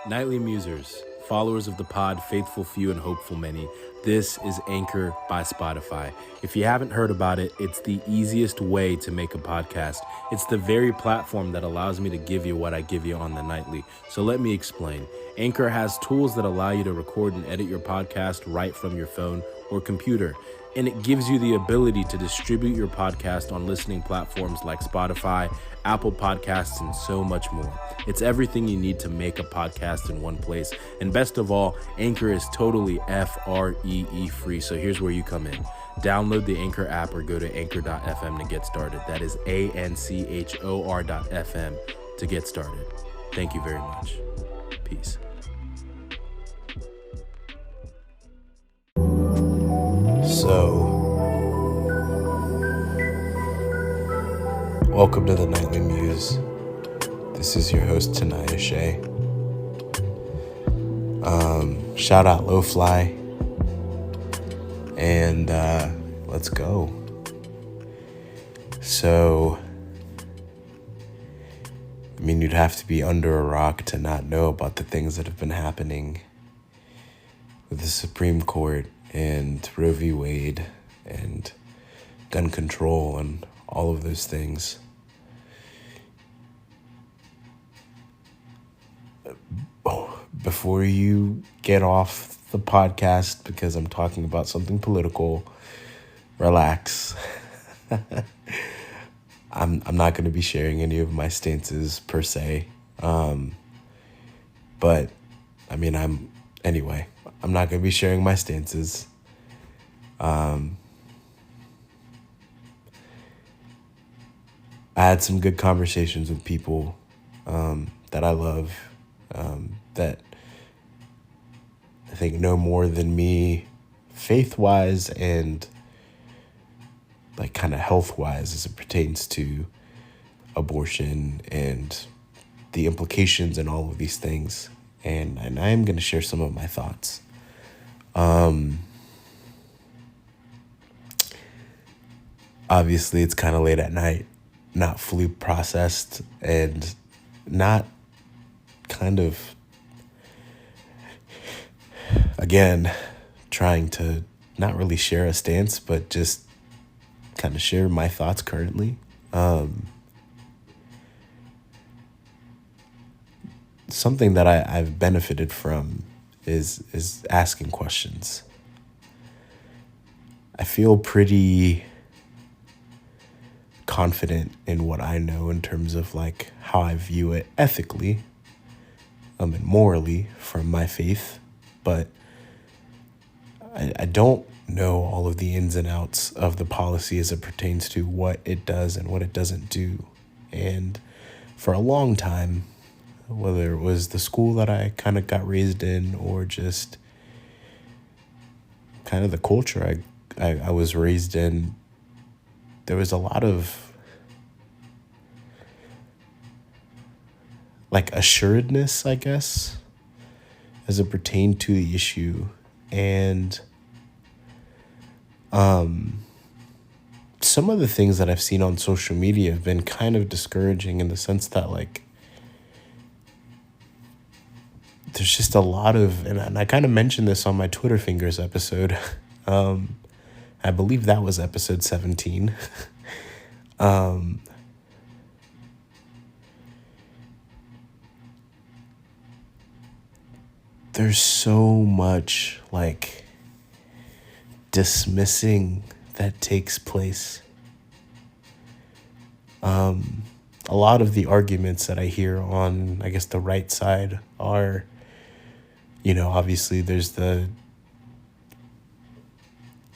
Nightly Musers, followers of the pod, faithful few and hopeful many, this is Anchor by Spotify. If you haven't heard about it, it's the easiest way to make a podcast. It's the very platform that allows me to give you what I give you on the nightly. So let me explain. Anchor has tools that allow you to record and edit your podcast right from your phone or computer. And it gives you the ability to distribute your podcast on listening platforms like Spotify, Apple Podcasts, and so much more. It's everything you need to make a podcast in one place. And best of all, Anchor is totally FREE free. So here's where you come in. Download the Anchor app or go to anchor.fm to get started. That is ANCHOR.fm to get started. Thank you very much. Peace. So, welcome to the Nightly Muse. This is your host, Tinayeshe. Shout out Lowfly. And let's go. So, you'd have to be under a rock to not know about the things that have been happening with the Supreme Court and Roe v. Wade and gun control and all of those things. Before you get off the podcast because I'm talking about something political, relax. I'm not going to be sharing any of my stances per se. But I'm not going to be sharing my stances. I had some good conversations with people that I love, that I think know more than me faith-wise and like kind of health-wise as it pertains to abortion and the implications and all of these things. And I am going to share some of my thoughts. Obviously, it's kind of late at night, not fully processed, and not kind of, again, trying to not really share a stance, but just kind of share my thoughts currently. Something that I've benefited from is asking questions. I feel pretty confident in what I know in terms of like how I view it ethically, and morally from my faith, but I don't know all of the ins and outs of the policy as it pertains to what it does and what it doesn't do. And for a long time, whether it was the school that I kind of got raised in or just kind of the culture I was raised in, there was a lot of like assuredness, I guess, as it pertained to the issue. And some of the things that I've seen on social media have been kind of discouraging in the sense that like there's just a lot of, and I kind of mentioned this on my Twitter Fingers episode. I believe that was episode 17. There's so much like dismissing that takes place. A lot of the arguments that I hear on, I guess, the right side are, obviously there's the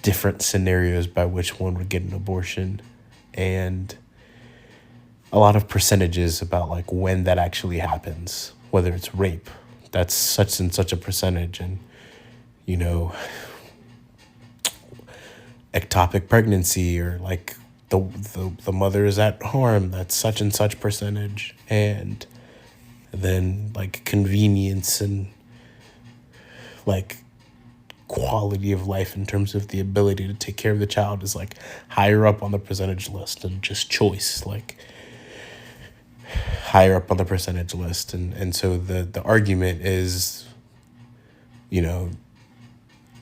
different scenarios by which one would get an abortion and a lot of percentages about like when that actually happens, whether it's rape, that's such and such a percentage, and ectopic pregnancy or like the mother is at harm, that's such and such percentage, and then like convenience and like quality of life in terms of the ability to take care of the child is like higher up on the percentage list than just choice. Like higher up on the percentage list. And so the argument is, you know,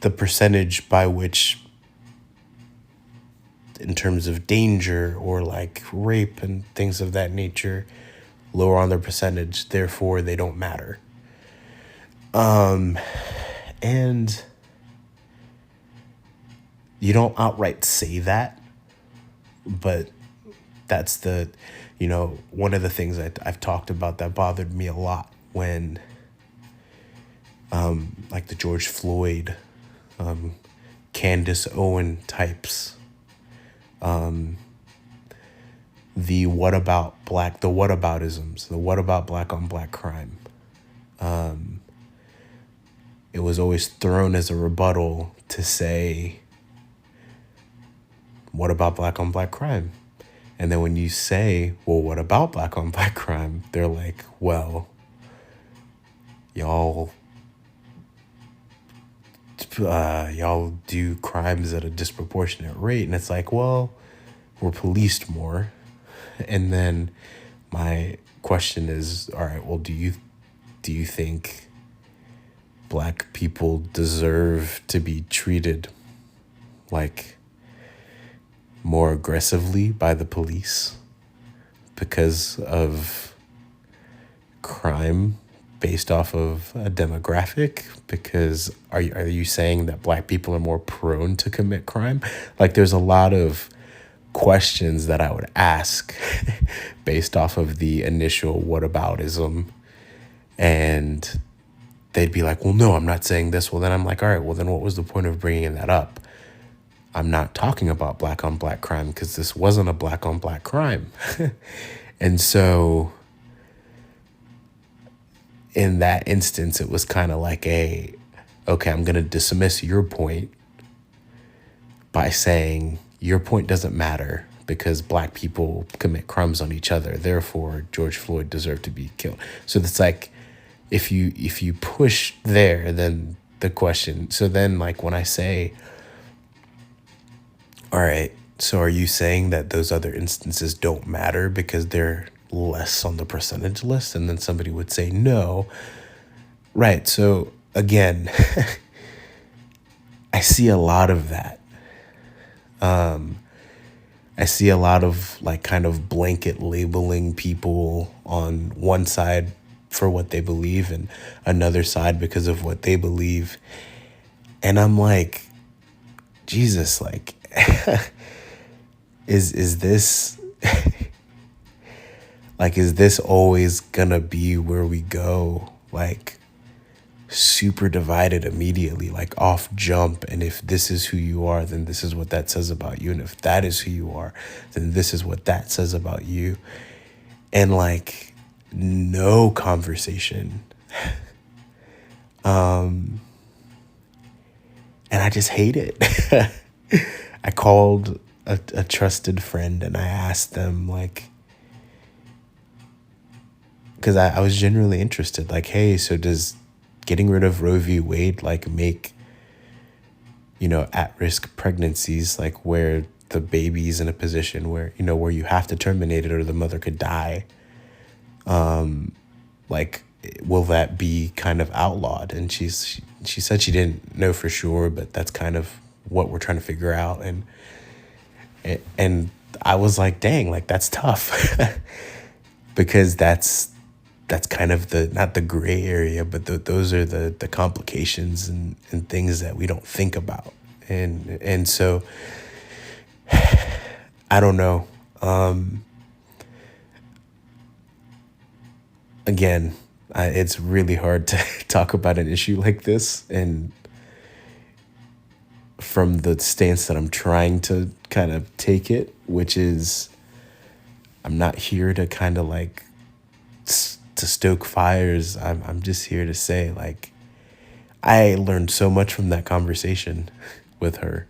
the percentage by which, in terms of danger or like rape and things of that nature, lower on their percentage, therefore they don't matter. And you don't outright say that, but that's the, you know, one of the things that I've talked about that bothered me a lot when, like the George Floyd, Candace Owen types, the whataboutisms, the what about black on black crime. It was always thrown as a rebuttal to say, what about black on black crime? And then when you say, well, what about black on black crime? They're like, well, y'all do crimes at a disproportionate rate. And it's like, well, we're policed more. And then my question is, all right, well, do you think black people deserve to be treated like more aggressively by the police because of crime based off of a demographic? Because are you saying that black people are more prone to commit crime? Like, there's a lot of questions that I would ask based off of the initial whataboutism, and they'd be like, well, no, I'm not saying this. Well, then I'm like, all right, well, then what was the point of bringing that up? I'm not talking about black on black crime because this wasn't a black on black crime. And so in that instance, it was kind of like okay, I'm going to dismiss your point by saying your point doesn't matter because black people commit crimes on each other. Therefore, George Floyd deserved to be killed. So it's like, if you push there, then the question, so then like when I say, all right, so are you saying that those other instances don't matter because they're less on the percentage list? And then somebody would say, no. Right. So again, I see a lot of that. I see a lot of like kind of blanket labeling people on one side for what they believe and another side because of what they believe. And I'm like, Jesus, like, is this like, is this always gonna be where we go? Like, super divided immediately, like off jump. And if this is who you are, then this is what that says about you. And if that is who you are, then this is what that says about you. And like, no conversation. And I just hate it. I called a trusted friend and I asked them, like, because I was genuinely interested, like, hey, so does getting rid of Roe v. Wade like make, you know, at-risk pregnancies, like where the baby's in a position where, you know, where you have to terminate it or the mother could die, like, will that be kind of outlawed? And she said she didn't know for sure, but that's kind of what we're trying to figure out. And I was like, dang, like, that's tough. Because that's kind of the, not the gray area, but those are the complications and things that we don't think about. And so I don't know. Again, it's really hard to talk about an issue like this, and from the stance that I'm trying to kind of take it, which is I'm not here to kind of like to stoke fires. I'm just here to say, like, I learned so much from that conversation with her.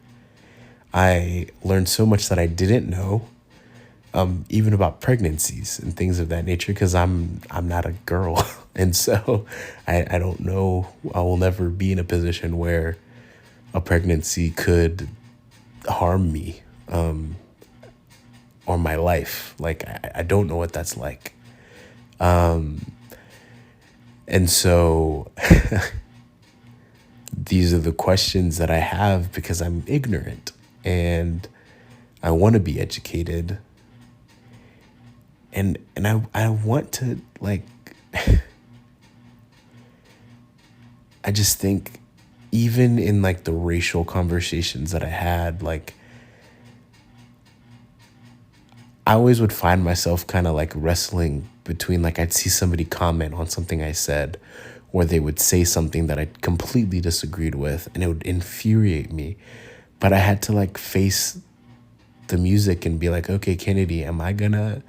I learned so much that I didn't know, even about pregnancies and things of that nature, because I'm not a girl. And so I don't know, I will never be in a position where a pregnancy could harm me, or my life. Like, I don't know what that's like. And so these are the questions that I have because I'm ignorant and I want to be educated. And I want to, like, I just think even in like the racial conversations that I had, like, I always would find myself kind of like wrestling between, like, I'd see somebody comment on something I said, or they would say something that I completely disagreed with, and it would infuriate me. But I had to like face the music and be like, okay, Kennedy, am I gonna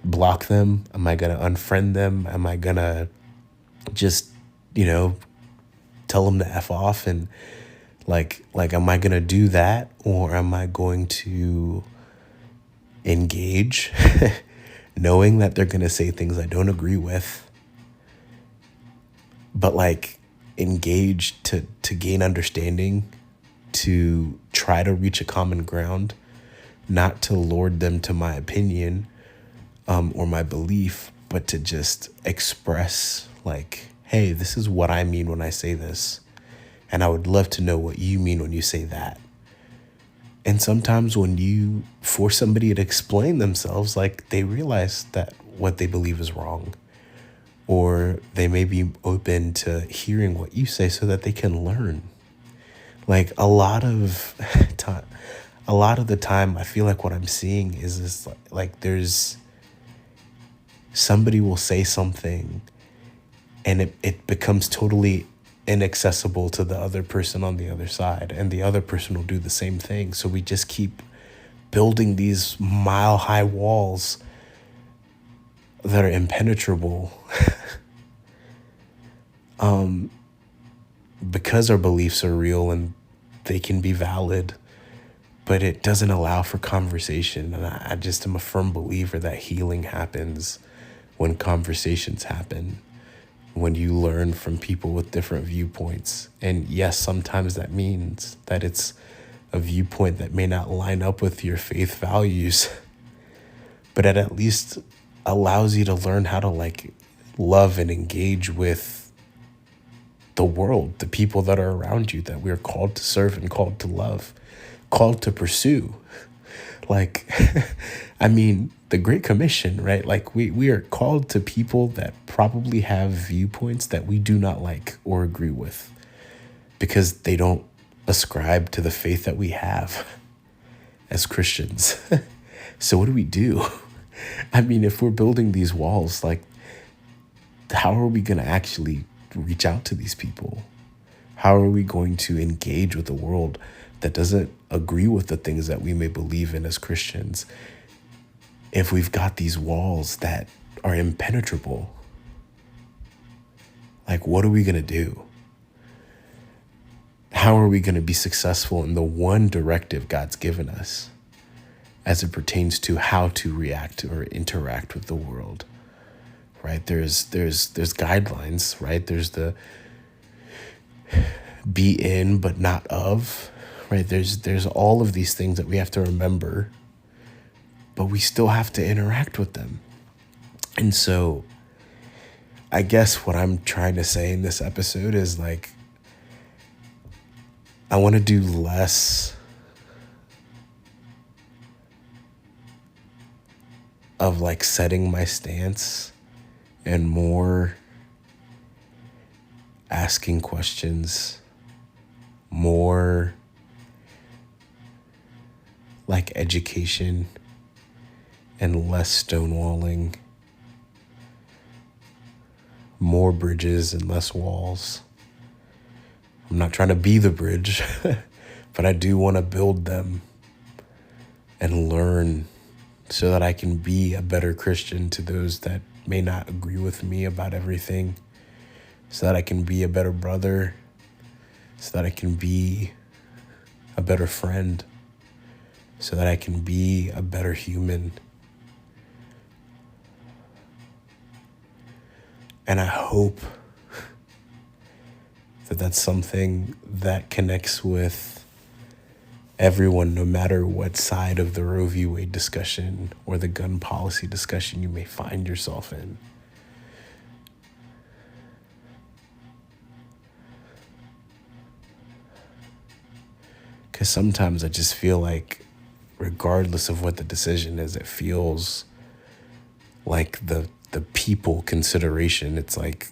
block them? Am I gonna unfriend them? Am I gonna just, tell them to F off? And like, am I gonna do that, or am I going to engage, knowing that they're gonna say things I don't agree with, but like engage to gain understanding, to try to reach a common ground, not to lord them to my opinion, or my belief, but to just express, like, hey, this is what I mean when I say this, and I would love to know what you mean when you say that. And sometimes when you force somebody to explain themselves, like, they realize that what they believe is wrong, or they may be open to hearing what you say so that they can learn. Like, a lot of time, a lot of the time, I feel like what I'm seeing is this, like, there's somebody will say something and it becomes totally inaccessible to the other person on the other side, and the other person will do the same thing. So we just keep building these mile high walls that are impenetrable because our beliefs are real and they can be valid, but it doesn't allow for conversation. And I just am a firm believer that healing happens when conversations happen, when you learn from people with different viewpoints. And yes, sometimes that means that it's a viewpoint that may not line up with your faith values, but it at least allows you to learn how to, like, love and engage with the world, the people that are around you, that we're called to serve and called to love, called to pursue. Like, I mean, the Great Commission, right? Like, we are called to people that probably have viewpoints that we do not like or agree with, because they don't ascribe to the faith that we have as Christians. So what do? I mean, if we're building these walls, like, how are we going to actually reach out to these people? How are we going to engage with the world that doesn't agree with the things that we may believe in as Christians, if we've got these walls that are impenetrable? Like, what are we going to do? How are we going to be successful in the one directive God's given us as it pertains to how to react or interact with the world? Right? There's guidelines, right? There's the be in but not of, right? There's all of these things that we have to remember, but we still have to interact with them. And so I guess what I'm trying to say in this episode is, like, I want to do less of, like, setting my stance and more asking questions, more like education and less stonewalling, more bridges and less walls. I'm not trying to be the bridge, but I do want to build them and learn so that I can be a better Christian to those that may not agree with me about everything, so that I can be a better brother, so that I can be a better friend, so that I can be a better human. And I hope that that's something that connects with everyone, no matter what side of the Roe v. Wade discussion or the gun policy discussion you may find yourself in. Because sometimes I just feel like, regardless of what the decision is, it feels like the people consideration. It's like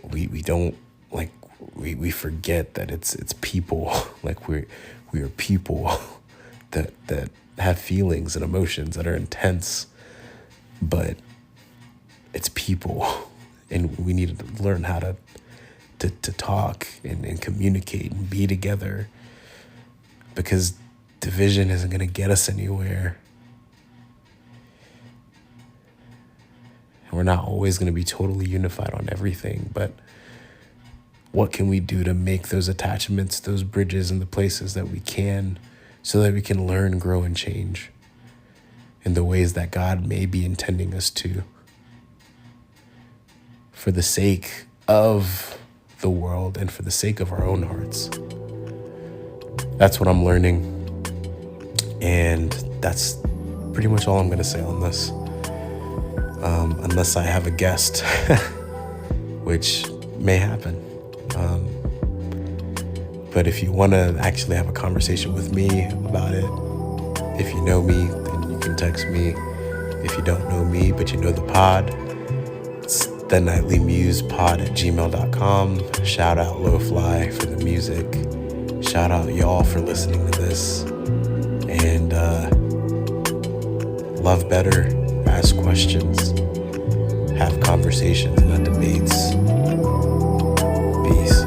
we don't, like, we forget that it's people. Like we are people that have feelings and emotions that are intense, but it's people, and we need to learn how to talk and communicate and be together, because division isn't going to get us anywhere. We're not always going to be totally unified on everything, but what can we do to make those attachments, those bridges, in the places that we can, so that we can learn, grow, and change in the ways that God may be intending us to, for the sake of the world and for the sake of our own hearts. That's what I'm learning, and that's pretty much all I'm going to say on this. Unless I have a guest, which may happen. But if you want to actually have a conversation with me about it, if you know me, then you can text me. If you don't know me, but you know the pod, it's thenightlymusepod@gmail.com. Shout out Lowfly for the music. Shout out y'all for listening to this. And love better, ask questions, have conversations, not debates. Peace.